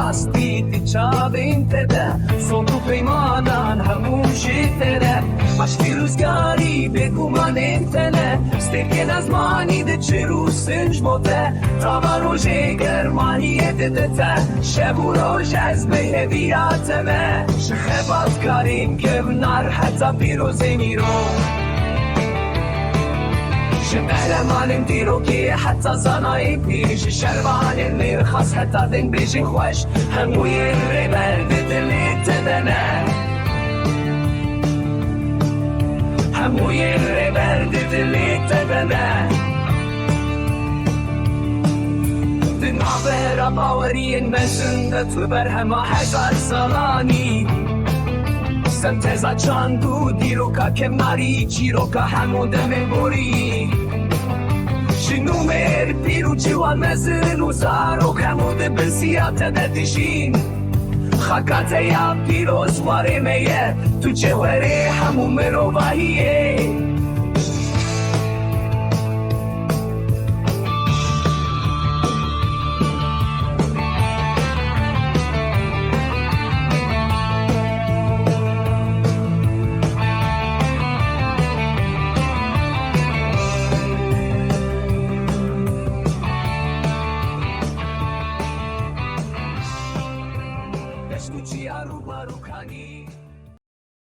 راستی تی چاوین تده صندوق پیمانان همون شیطره مشتی روزگاری بگومان انتنه ستیکن از مانی ده چه رو سنج موته تا و روژه گرمانی ده ته شب و روژ از به هدیاتمه شخه بازکاریم که نار حتی پیروزی میرو شمهرمانم دیرو که حتی زنایی پیش شربان میرخص حتی دن بیشی خوش هموی ریبرد دلی تدنه هموی ریبرد دلی تدنه دنابه را باوری مسنده تو بر همه هزار سالانی سنتزا چاندو دیروکا که ماری چیروکا همون دمه بوری شنو مر پیرو جوان مزن و زارو همون دمه سیات ددشین خاکات یا پیروز واره میه تو جواره همون مروباییه Escuchi a Ruba Rukani